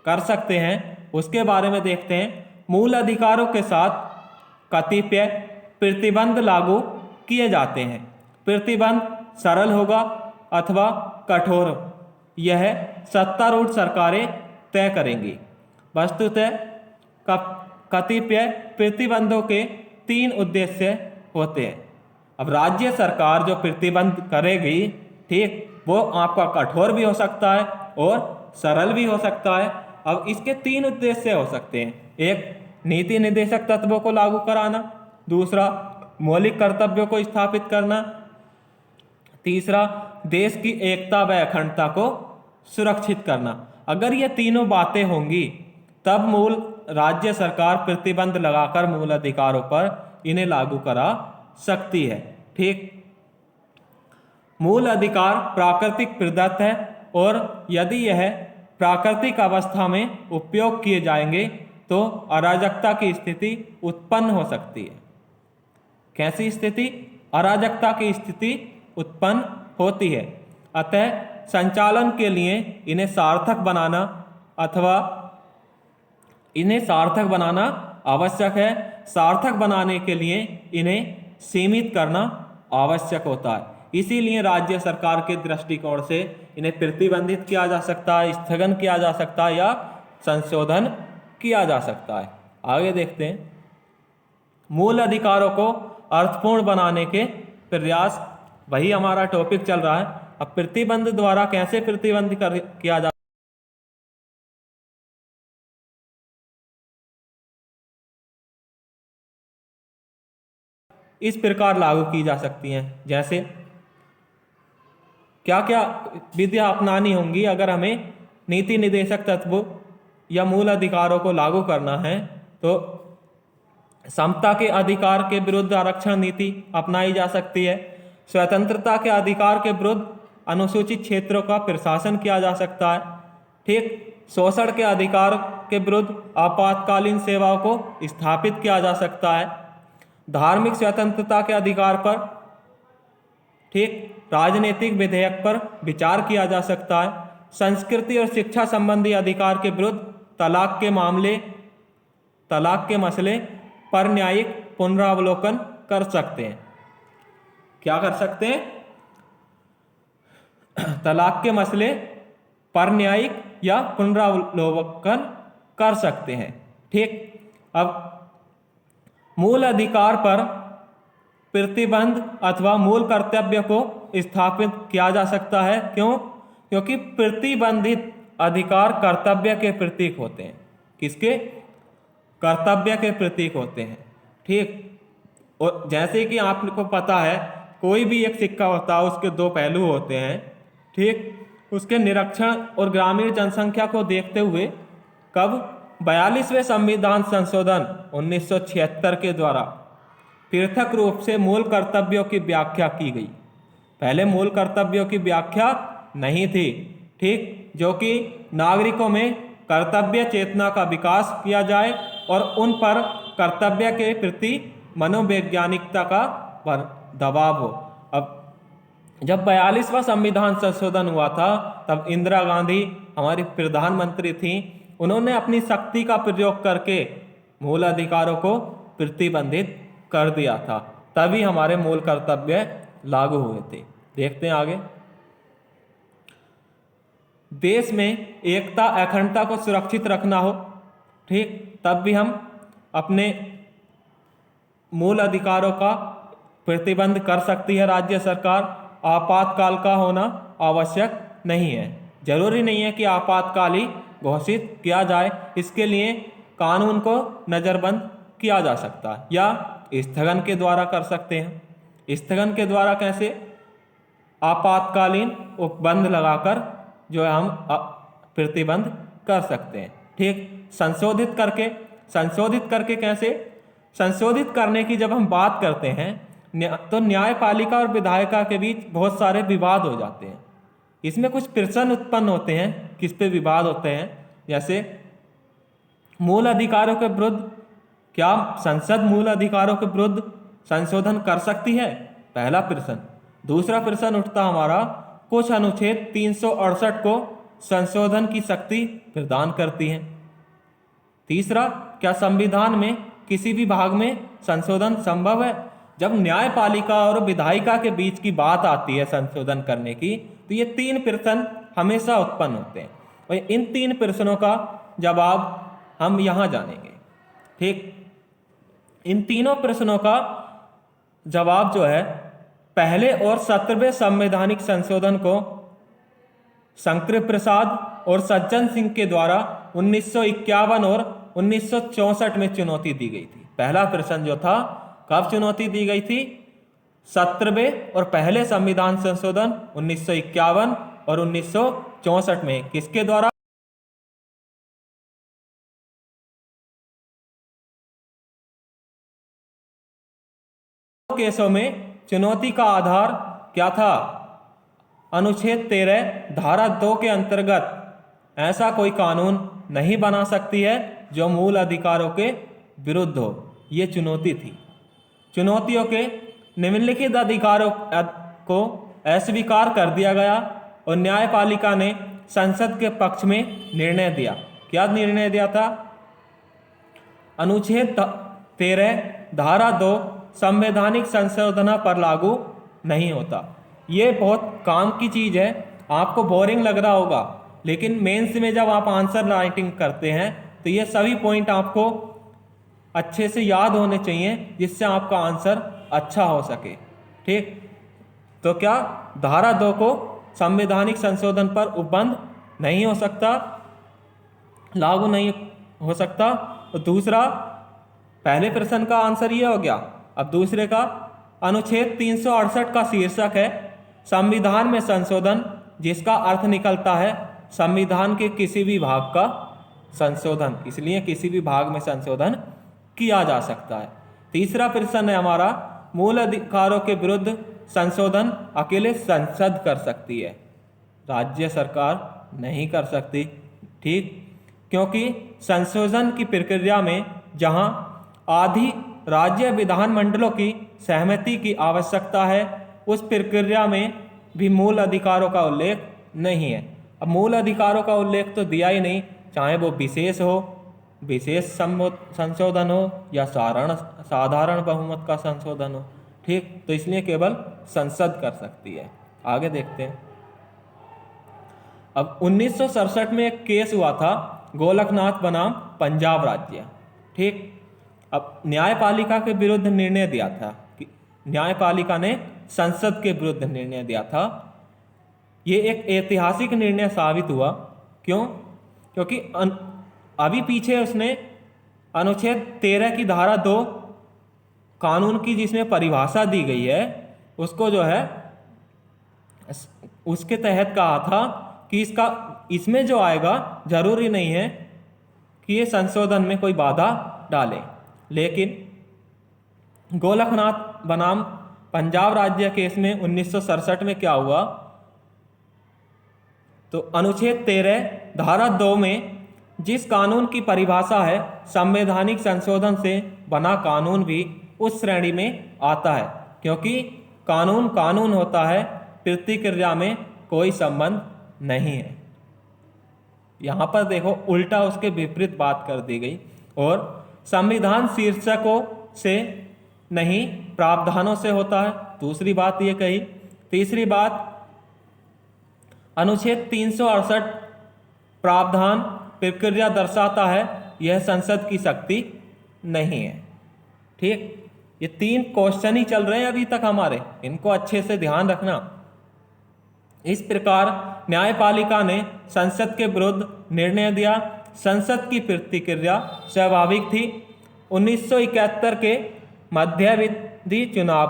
कर सकते हैं उसके बारे में देखते हैं। मूल अधिकारों के साथ कतिपय प्रतिबंध लागू किए जाते हैं। प्रतिबंध सरल होगा अथवा कठोर, यह सत्तारूढ़ सरकारें तय करेंगी। वस्तुतः कतिपय प्रतिबंधों के 3 उद्देश्य होते हैं। अब राज्य सरकार जो प्रतिबंध करेगी, ठीक, वो आपका कठोर भी हो सकता है और सरल भी हो सकता है। अब इसके 3 उद्देश्य हो सकते हैं। एक, नीति निर्देशक तत्वों को लागू कराना। दूसरा, मौलिक कर्तव्यों को स्थापित करना। तीसरा, देश की एकता व अखंडता को सुरक्षित करना। अगर ये तीनों बातें होंगी तब मूल राज्य सरकार प्रतिबंध लगाकर मूल अधिकारों पर इन्हें लागू करा सकती है, ठीक। मूल अधिकार प्राकृतिक प्रदत्त है और यदि यह प्राकृतिक अवस्था में उपयोग किए जाएंगे तो अराजकता की स्थिति उत्पन्न हो सकती है। कैसी स्थिति? अराजकता की स्थिति उत्पन्न होती है। अतः संचालन के लिए इन्हें सार्थक बनाना आवश्यक है। सार्थक बनाने के लिए इन्हें सीमित करना आवश्यक होता है। इसीलिए राज्य सरकार के दृष्टिकोण से इन्हें प्रतिबंधित किया जा सकता है, स्थगन किया जा सकता है या संशोधन किया जा सकता है। आगे देखते हैं। मूल अधिकारों को अर्थपूर्ण बनाने के प्रयास, वही हमारा टॉपिक चल रहा है। अब प्रतिबंध द्वारा कैसे प्रतिबंध किया जा इस प्रकार लागू की जा सकती हैं। जैसे क्या क्या विधियां अपनानी होंगी अगर हमें नीति निदेशक तत्व या मूल अधिकारों को लागू करना है। तो समता के अधिकार के विरुद्ध आरक्षण नीति अपनाई जा सकती है। स्वतंत्रता के अधिकार के विरुद्ध अनुसूचित क्षेत्रों का प्रशासन किया जा सकता है। ठीक, शोषण के अधिकार के विरुद्ध आपातकालीन सेवाओं को स्थापित किया जा सकता है। धार्मिक स्वतंत्रता के अधिकार पर, ठीक, राजनीतिक विधेयक पर विचार किया जा सकता है। संस्कृति और शिक्षा संबंधी अधिकार के विरुद्ध तलाक के मसले पर न्यायिक पुनरावलोकन कर सकते हैं। क्या कर सकते हैं? तलाक के मसले पर न्यायिक या पुनरावलोकन कर सकते हैं। ठीक, अब मूल अधिकार पर प्रतिबंध अथवा मूल कर्तव्य को स्थापित किया जा सकता है। क्यों? क्योंकि प्रतिबंधित अधिकार कर्तव्य के प्रतीक होते हैं। किसके? कर्तव्य के प्रतीक होते हैं। ठीक, और जैसे कि आपको पता है कोई भी एक सिक्का होता है, उसके दो पहलू होते हैं। ठीक, उसके निरीक्षण और ग्रामीण जनसंख्या को देखते हुए कब 42वें संविधान संशोधन 1976 के द्वारा पृथक रूप से मूल कर्तव्यों की व्याख्या की गई। पहले मूल कर्तव्यों की व्याख्या नहीं थी। ठीक, जो कि नागरिकों में कर्तव्य चेतना का विकास किया जाए और उन पर कर्तव्य के प्रति मनोवैज्ञानिकता का दबाव हो। अब जब 42वां संविधान संशोधन हुआ था तब इंदिरा गांधी हमारी प्रधानमंत्री थी। उन्होंने अपनी शक्ति का प्रयोग करके मूल अधिकारों को प्रतिबंधित कर दिया था, तभी हमारे मूल कर्तव्य लागू हुए थे। देखते हैं आगे। देश में एकता अखंडता को सुरक्षित रखना हो, ठीक, तब भी हम अपने मूल अधिकारों का प्रतिबंध कर सकती है राज्य सरकार। आपातकाल का होना आवश्यक नहीं है। जरूरी नहीं है कि आपातकाल ही घोषित किया जाए। इसके लिए कानून को नज़रबंद किया जा सकता है या स्थगन के द्वारा कर सकते हैं। स्थगन के द्वारा कैसे? आपातकालीन उपबंध लगाकर जो है हम प्रतिबंध कर सकते हैं। ठीक, संशोधित करके कैसे? संशोधित करने की जब हम बात करते हैं तो न्यायपालिका और विधायिका के बीच बहुत सारे विवाद हो जाते हैं। इसमें कुछ प्रश्न उत्पन्न होते हैं। किस पे विवाद होते हैं? जैसे मूल अधिकारों के विरुद्ध, क्या संसद मूल अधिकारों के विरुद्ध संशोधन कर सकती है? पहला प्रश्न। दूसरा प्रश्न उठता हमारा, कुछ अनुच्छेद 368 को संशोधन की शक्ति प्रदान करती हैं। तीसरा, क्या संविधान में किसी भी भाग में संशोधन संभव है? जब न्यायपालिका और विधायिका के बीच की बात आती है संशोधन करने की, तो ये तीन प्रश्न हमेशा उत्पन्न होते हैं और इन तीन प्रश्नों का जवाब हम यहाँ जानेंगे। ठीक, इन तीनों प्रश्नों का जवाब जो है पहले और 17वें संवैधानिक संशोधन को शंकर प्रसाद और सज्जन सिंह के द्वारा 1951 और 1964 में चुनौती दी गई थी। पहला प्रश्न जो था कब चुनौती दी गई थी? 17वें और पहले संविधान संशोधन 1951 और 1964 में। किसके द्वारा? केसों में चुनौती का आधार क्या था? अनुच्छेद 13 धारा 2 के अंतर्गत ऐसा कोई कानून नहीं बना सकती है जो मूल अधिकारों के विरुद्ध हो। ये चुनौती थी। चुनौतियों के निम्नलिखित अधिकारों को अस्वीकार कर दिया गया और न्यायपालिका ने संसद के पक्ष में निर्णय दिया। क्या निर्णय दिया था? अनुच्छेद 13 धारा 2 संवैधानिक संशोधन पर लागू नहीं होता। ये बहुत काम की चीज़ है। आपको बोरिंग लग रहा होगा, लेकिन मेंस में जब आप आंसर राइटिंग करते हैं तो ये सभी पॉइंट आपको अच्छे से याद होने चाहिए, जिससे आपका आंसर अच्छा हो सके। ठीक, तो क्या धारा 2 को संवैधानिक संशोधन पर उपबंध नहीं हो सकता, लागू नहीं हो सकता। और दूसरा, पहले प्रश्न का आंसर ये हो गया। अब दूसरे का, अनुच्छेद 368 का शीर्षक है संविधान में संशोधन, जिसका अर्थ निकलता है संविधान के किसी भी भाग का संशोधन। इसलिए किसी भी भाग में संशोधन किया जा सकता है। तीसरा प्रश्न है हमारा, मूल अधिकारों के विरुद्ध संशोधन अकेले संसद कर सकती है, राज्य सरकार नहीं कर सकती। ठीक, क्योंकि संशोधन की प्रक्रिया में जहां आधी राज्य विधानमंडलों की सहमति की आवश्यकता है, उस प्रक्रिया में भी मूल अधिकारों का उल्लेख नहीं है। अब मूल अधिकारों का उल्लेख तो दिया ही नहीं, चाहे वो विशेष हो, विशेष संशोधन हो या साधारण बहुमत का संशोधन हो। ठीक, तो इसलिए केवल संसद कर सकती है। आगे देखते हैं। अब 1967 में एक केस हुआ था, गोलकनाथ बनाम पंजाब राज्य। ठीक, अब न्यायपालिका के विरुद्ध निर्णय दिया था कि न्यायपालिका ने संसद के विरुद्ध निर्णय दिया था। ये एक ऐतिहासिक निर्णय साबित हुआ। क्यों? क्योंकि अभी पीछे उसने अनुच्छेद 13 की धारा 2 कानून की जिसमें परिभाषा दी गई है, उसको जो है उसके तहत कहा था कि इसमें जो आएगा जरूरी नहीं है कि ये संशोधन में कोई बाधा डाले। लेकिन गोलकनाथ बनाम पंजाब राज्य केस में 1967 में क्या हुआ, तो अनुच्छेद 13 धारा 2 में जिस कानून की परिभाषा है संवैधानिक संशोधन से बना कानून भी उस श्रेणी में आता है, क्योंकि कानून कानून होता है, प्रतिक्रिया में कोई संबंध नहीं है। यहां पर देखो उल्टा उसके विपरीत बात कर दी गई। और संविधान शीर्षकों से नहीं प्रावधानों से होता है, दूसरी बात ये कही। तीसरी बात, अनुच्छेद 368 प्रावधान प्रक्रिया दर्शाता है, यह संसद की शक्ति नहीं है। ठीक, ये 3 क्वेश्चन ही चल रहे हैं अभी तक हमारे, इनको अच्छे से ध्यान रखना। इस प्रकार न्यायपालिका ने संसद के विरुद्ध निर्णय दिया। संसद की प्रतिक्रिया स्वाभाविक थी। 1971 के मध्यावधि चुनाव,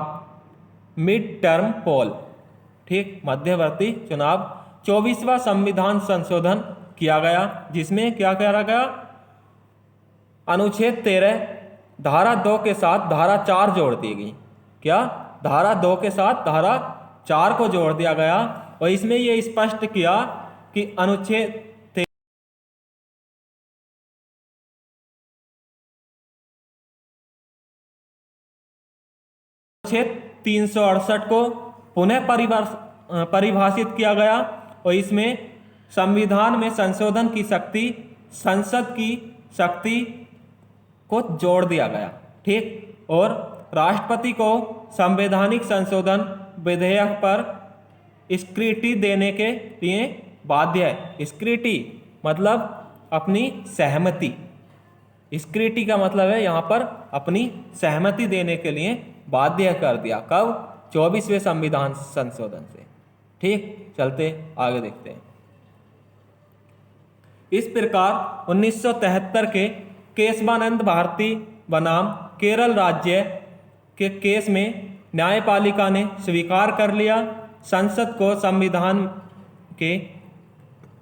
मिड टर्म पोल, ठीक, मध्यवर्ती चुनाव, 24वां संविधान संशोधन किया गया, जिसमें क्या करा गया, अनुच्छेद 13 धारा 2 के साथ धारा 4 जोड़ दी गई। क्या? धारा 2 के साथ धारा 4 को जोड़ दिया गया। और इसमें यह स्पष्ट किया कि अनुच्छेद 368 को पुनः परिभाषित किया गया और इसमें संविधान में संशोधन की शक्ति, संसद की शक्ति को जोड़ दिया गया। ठीक, और राष्ट्रपति को संवैधानिक संशोधन विधेयक पर स्वीकृति देने के लिए बाध्य है। स्वीकृति मतलब अपनी सहमति, स्वीकृति का मतलब है यहाँ पर अपनी सहमति देने के लिए बाध्य कर दिया। कब? 24वें संविधान संशोधन से। ठीक, चलते आगे देखते हैं। इस प्रकार 1973 के केशवानंद भारती बनाम केरल राज्य के केस में न्यायपालिका ने स्वीकार कर लिया, संसद को संविधान के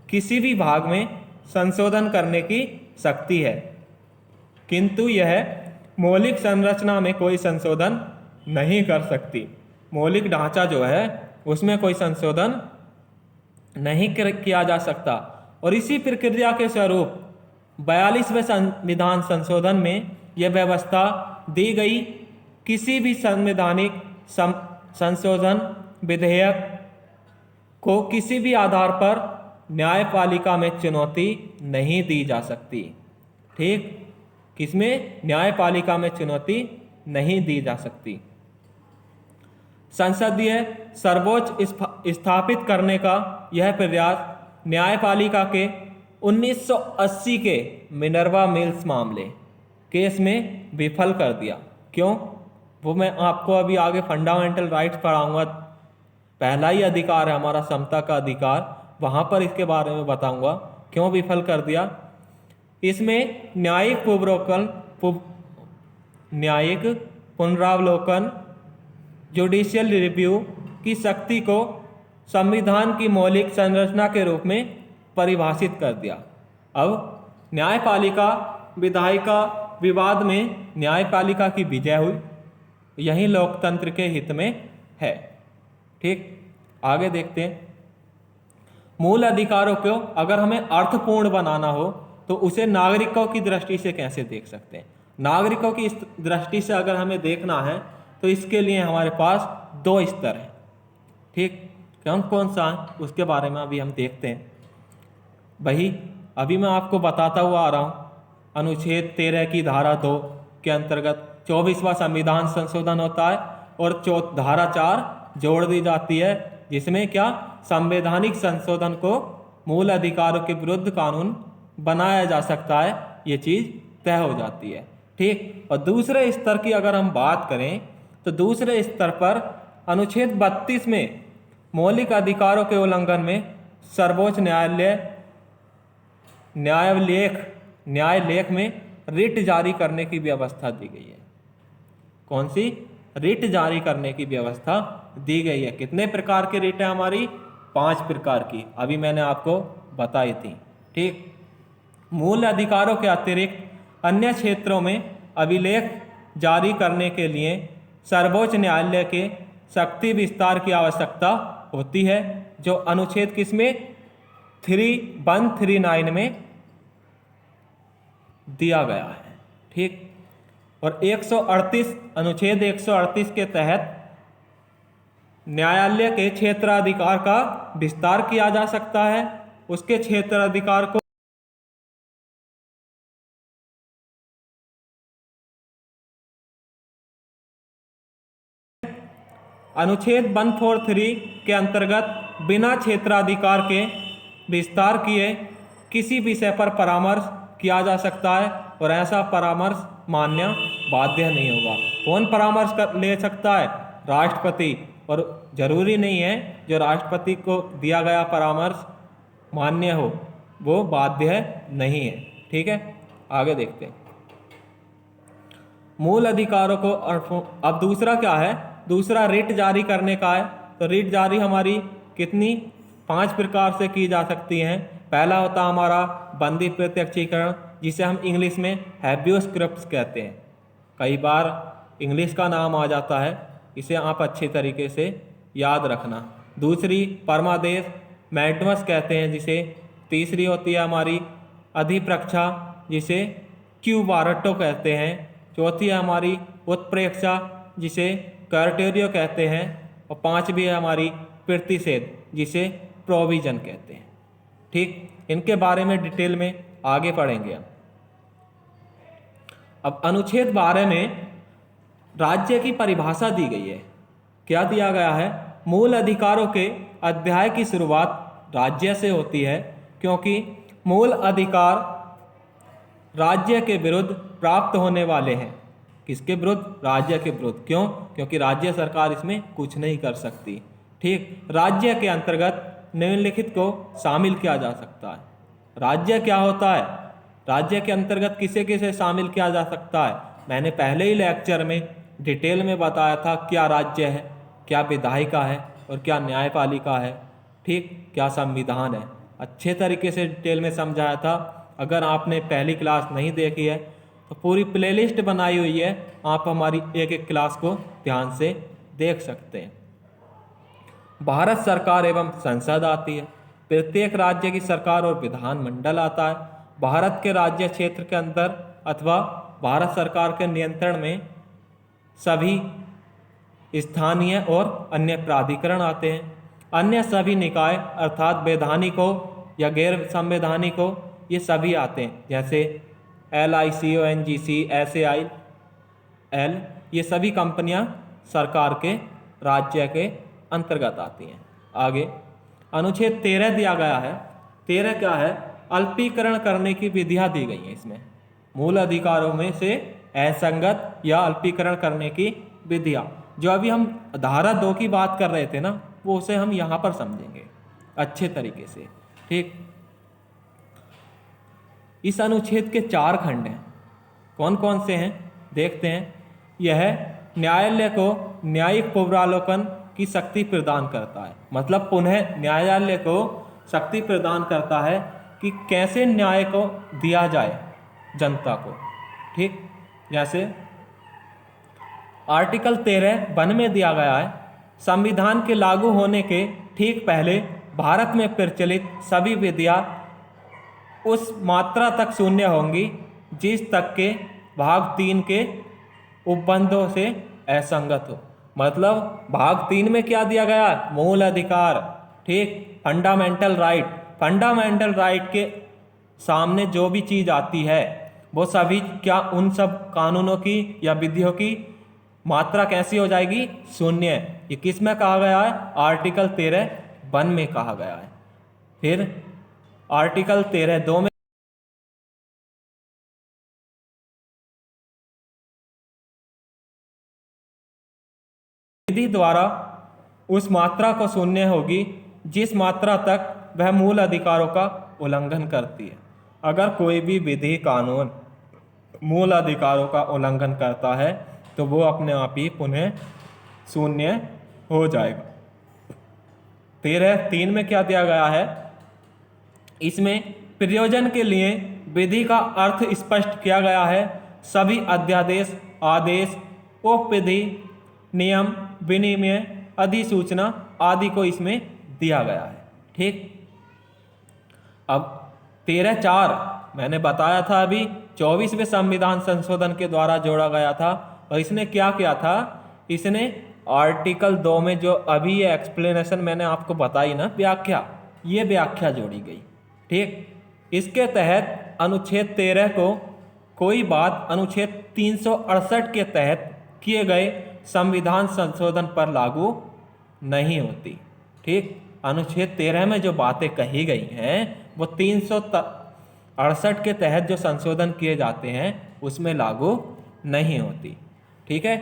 किसी भी भाग में संशोधन करने की शक्ति है, किंतु यह मौलिक संरचना में कोई संशोधन नहीं कर सकती। मौलिक ढांचा जो है उसमें कोई संशोधन नहीं किया जा सकता। और इसी प्रक्रिया के स्वरूप 42वें संविधान संशोधन में यह व्यवस्था दी गई, किसी भी संवैधानिक संशोधन विधेयक को किसी भी आधार पर न्यायपालिका में चुनौती नहीं दी जा सकती। ठीक, किसमें? न्यायपालिका में चुनौती नहीं दी जा सकती। संसदीय सर्वोच्च स्थापित करने का यह प्रयास न्यायपालिका के 1980 के मिनर्वा मिल्स मामले केस में विफल कर दिया। क्यों? वो मैं आपको अभी आगे फंडामेंटल राइट्स पढ़ाऊंगा। पहला ही अधिकार है हमारा समता का अधिकार, वहां पर इसके बारे में बताऊंगा क्यों विफल कर दिया। इसमें न्यायिक पुनरावलोकन जुडिशियल रिव्यू की शक्ति को संविधान की मौलिक संरचना के रूप में परिभाषित कर दिया। अब न्यायपालिका विधायिका विवाद में न्यायपालिका की विजय हुई, यही लोकतंत्र के हित में है। ठीक, आगे देखते हैं। मूल अधिकारों को अगर हमें अर्थपूर्ण बनाना हो तो उसे नागरिकों की दृष्टि से कैसे देख सकते हैं। नागरिकों की इस दृष्टि से अगर हमें देखना है तो इसके लिए हमारे पास दो स्तर हैं। ठीक, कौन कौन सा है उसके बारे में अभी हम देखते हैं। वही अभी मैं आपको बताता हुआ आ रहा हूँ। अनुच्छेद 13 की धारा 2 के अंतर्गत 24वां संविधान संशोधन होता है और धारा 4 जोड़ दी जाती है, जिसमें क्या संवैधानिक संशोधन को मूल अधिकारों के विरुद्ध कानून बनाया जा सकता है, ये चीज़ तय हो जाती है। ठीक, और दूसरे स्तर की अगर हम बात करें तो दूसरे स्तर पर अनुच्छेद 32 में मौलिक अधिकारों के उल्लंघन में सर्वोच्च न्यायालय में रिट जारी करने की व्यवस्था दी गई है। कौन सी? रिट जारी करने की व्यवस्था दी गई है। कितने प्रकार की रिट है हमारी? 5 प्रकार की, अभी मैंने आपको बताई थी। ठीक, मूल अधिकारों के अतिरिक्त अन्य क्षेत्रों में अभिलेख जारी करने के लिए सर्वोच्च न्यायालय के शक्ति विस्तार की आवश्यकता होती है, जो अनुच्छेद किसमें 3139 में दिया गया है। ठीक, और 138 अनुच्छेद 138 के तहत न्यायालय के क्षेत्राधिकार का विस्तार किया जा सकता है। उसके क्षेत्राधिकार को अनुच्छेद 143 के अंतर्गत बिना क्षेत्राधिकार के विस्तार किए किसी विषय पर परामर्श किया जा सकता है, और ऐसा परामर्श मान्य बाध्य नहीं होगा। कौन परामर्श ले सकता है? राष्ट्रपति। और जरूरी नहीं है जो राष्ट्रपति को दिया गया परामर्श मान्य हो, वो बाध्य नहीं है। ठीक है, आगे देखते हैं। मूल अधिकारों को अब दूसरा क्या है? दूसरा रिट जारी करने का है। तो रिट जारी हमारी कितनी 5 प्रकार से की जा सकती हैं। पहला होता हमारा बंदी प्रत्यक्षीकरण, जिसे हम इंग्लिश में हैबियस कॉर्पस कहते हैं। कई बार इंग्लिश का नाम आ जाता है, इसे आप अच्छे तरीके से याद रखना। दूसरी परमादेश मैंडमस कहते हैं जिसे। तीसरी होती है हमारी अधिप्रक्षा, जिसे क्यू वारटो कहते हैं। चौथी है हमारी उत्प्रेक्षा, जिसे कर्टेरियो कहते हैं। और 5वीं है हमारी प्रतिषेध, जिसे प्रोविजन कहते हैं। ठीक, इनके बारे में डिटेल में आगे पढ़ेंगे हम। अब अनुच्छेद 12 में राज्य की परिभाषा दी गई है। क्या दिया गया है? मूल अधिकारों के अध्याय की शुरुआत राज्य से होती है, क्योंकि मूल अधिकार राज्य के विरुद्ध प्राप्त होने वाले हैं। किसके विरुद्ध? राज्य के विरुद्ध। क्यों? क्योंकि राज्य सरकार इसमें कुछ नहीं कर सकती। ठीक, राज्य के अंतर्गत निम्नलिखित को शामिल किया जा सकता है। राज्य क्या होता है? राज्य के अंतर्गत किसे किसे शामिल किया जा सकता है? मैंने पहले ही लेक्चर में डिटेल में बताया था क्या राज्य है, क्या विधायिका है और क्या न्यायपालिका है। ठीक, क्या संविधान है। अच्छे तरीके से डिटेल में समझाया था। अगर आपने पहली क्लास नहीं देखी है तो पूरी प्लेलिस्ट बनाई हुई है, आप हमारी एक एक क्लास को ध्यान से देख सकते हैं। भारत सरकार एवं संसद आती है। प्रत्येक राज्य की सरकार और विधानमंडल आता है। भारत के राज्य क्षेत्र के अंदर अथवा भारत सरकार के नियंत्रण में सभी स्थानीय और अन्य प्राधिकरण आते हैं। अन्य सभी निकाय अर्थात वैधानिक हो या गैर संवैधानिक हो, ये सभी आते हैं, जैसे LIC, ONGC, SAIL, ये सभी कंपनियां सरकार के राज्य के अंतर्गत आती हैं। आगे अनुच्छेद 13 दिया गया है। 13 क्या है? अल्पीकरण करने की विधियां दी गई हैं। इसमें मूल अधिकारों में से असंगत या अल्पीकरण करने की विधियां, जो अभी हम धारा 2 की बात कर रहे थे ना, वो उसे हम यहाँ पर समझेंगे अच्छे तरीके से। ठीक, इस अनुच्छेद के 4 खंड हैं। कौन कौन से हैं देखते हैं। यह न्यायालय को न्यायिक पुनरावलोकन की शक्ति प्रदान करता है। मतलब पुनः न्यायालय को शक्ति प्रदान करता है कि कैसे न्याय को दिया जाए जनता को। ठीक, जैसे आर्टिकल 13 में दिया गया है, संविधान के लागू होने के ठीक पहले भारत में प्रचलित सभी विधियां उस मात्रा तक शून्य होंगी जिस तक के भाग 3 के उपबंधों से असंगत हो। मतलब भाग 3 में क्या दिया गया? मूल अधिकार, ठीक, फंडामेंटल राइट। फंडामेंटल राइट के सामने जो भी चीज़ आती है वो सभी क्या उन सब कानूनों की या विधियों की मात्रा कैसी हो जाएगी? शून्य। ये किस में कहा गया है? आर्टिकल 13(1) में कहा गया है। फिर आर्टिकल 13(2) में विधि द्वारा उस मात्रा को शून्य होगी जिस मात्रा तक वह मूल अधिकारों का उल्लंघन करती है। अगर कोई भी विधि कानून मूल अधिकारों का उल्लंघन करता है तो वो अपने आप ही पुनः शून्य हो जाएगा। 13(3) में क्या दिया गया है? इसमें प्रयोजन के लिए विधि का अर्थ स्पष्ट किया गया है। सभी अध्यादेश, आदेश, उपविधि, नियम, विनिमय, अधिसूचना आदि को इसमें दिया गया है। ठीक, अब 13(4) मैंने बताया था अभी 24वें संविधान संशोधन के द्वारा जोड़ा गया था। और इसने क्या किया था? इसने आर्टिकल 2 में जो अभी ये एक्सप्लेनेशन मैंने आपको बताई ना, व्याख्या, ये व्याख्या जोड़ी गई। ठीक, इसके तहत अनुच्छेद 13 को कोई बात अनुच्छेद 368 के तहत किए गए संविधान संशोधन पर लागू नहीं होती। ठीक, अनुच्छेद 13 में जो बातें कही गई हैं वो 368 के तहत जो संशोधन किए जाते हैं उसमें लागू नहीं होती। ठीक है,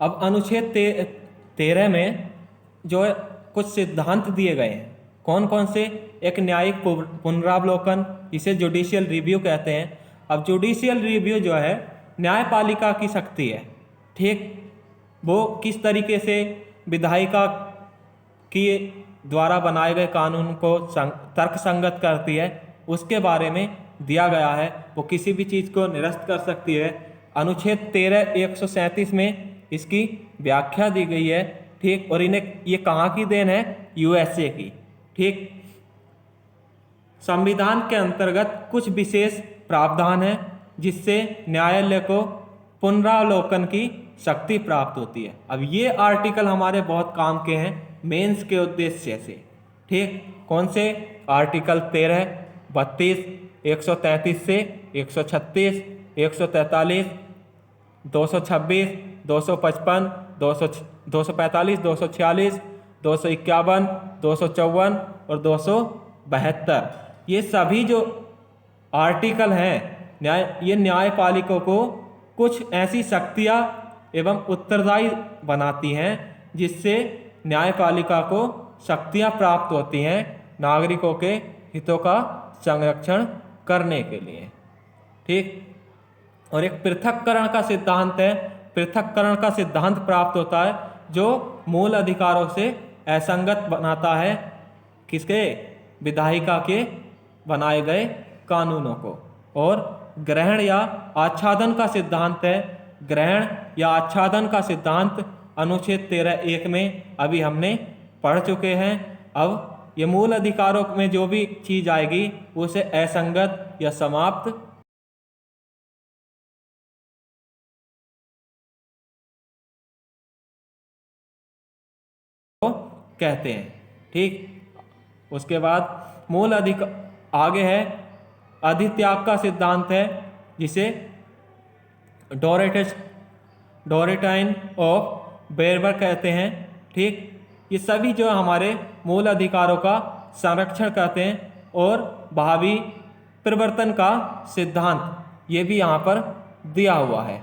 अब अनुच्छेद 13 में जो कुछ सिद्धांत दिए गए हैं, कौन कौन से? एक न्यायिक पुनरावलोकन, इसे जुडिशियल रिव्यू कहते हैं। अब जुडिशियल रिव्यू जो है न्यायपालिका की शक्ति है। ठीक, वो किस तरीके से विधायिका के द्वारा बनाए गए कानून को तर्कसंगत करती है उसके बारे में दिया गया है। वो किसी भी चीज़ को निरस्त कर सकती है। अनुच्छेद 13(137) में इसकी व्याख्या दी गई है। ठीक, और इन्हें ये कहाँ की देन है? USA की। ठीक, संविधान के अंतर्गत कुछ विशेष प्रावधान है जिससे न्यायालय को पुनरावलोकन की शक्ति प्राप्त होती है। अब ये आर्टिकल हमारे बहुत काम के हैं मेंस के उद्देश्य से। ठीक, कौन से? आर्टिकल 13, 32, 133 से 136, 143, 226, 255, 245, 246, 251, 254 और 272, ये सभी जो आर्टिकल हैं ये न्यायपालिका को कुछ ऐसी शक्तियाँ एवं उत्तरदायी बनाती हैं जिससे न्यायपालिका को शक्तियाँ प्राप्त होती हैं नागरिकों के हितों का संरक्षण करने के लिए। ठीक, और एक पृथक्करण का सिद्धांत है। पृथक्करण का सिद्धांत प्राप्त होता है जो मूल अधिकारों से असंगत बनाता है किसके? विधायिका के बनाए गए कानूनों को। और ग्रहण या आच्छादन का सिद्धांत है। ग्रहण या आच्छादन का सिद्धांत अनुच्छेद 13(1) में अभी हमने पढ़ चुके हैं। अब ये मूल अधिकारों में जो भी चीज आएगी उसे असंगत या समाप्त कहते हैं। ठीक, उसके बाद मूल अधिकार आगे है अधित्याग का सिद्धांत है जिसे डोरेटाइन ऑफ बेरबर कहते हैं। ठीक, ये सभी जो हमारे मूल अधिकारों का संरक्षण करते हैं। और भावी परिवर्तन का सिद्धांत ये भी यहाँ पर दिया हुआ है।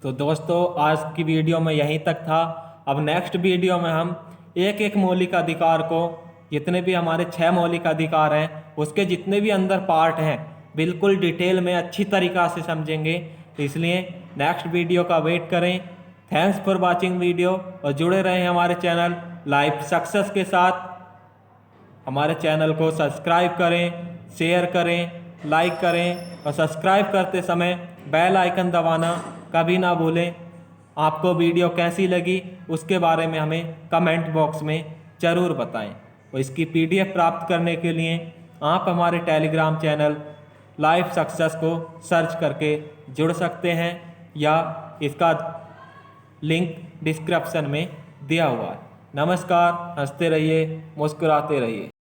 तो दोस्तों आज की वीडियो में यहीं तक था। अब नेक्स्ट वीडियो में हम एक एक मौलिक अधिकार को, जितने भी हमारे 6 मौलिक अधिकार हैं उसके जितने भी अंदर पार्ट हैं बिल्कुल डिटेल में अच्छी तरीक़ा से समझेंगे। इसलिए नेक्स्ट वीडियो का वेट करें। थैंक्स फॉर वॉचिंग वीडियो और जुड़े रहें हमारे चैनल लाइफ सक्सेस के साथ। हमारे चैनल को सब्सक्राइब करें, शेयर करें, लाइक करें और सब्सक्राइब करते समय बेल आइकन दबाना कभी ना भूलें। आपको वीडियो कैसी लगी उसके बारे में हमें कमेंट बॉक्स में ज़रूर बताएं। और इसकी PDF प्राप्त करने के लिए आप हमारे टेलीग्राम चैनल लाइफ सक्सेस को सर्च करके जुड़ सकते हैं या इसका लिंक डिस्क्रिप्शन में दिया हुआ है। नमस्कार, हंसते रहिए, मुस्कुराते रहिए।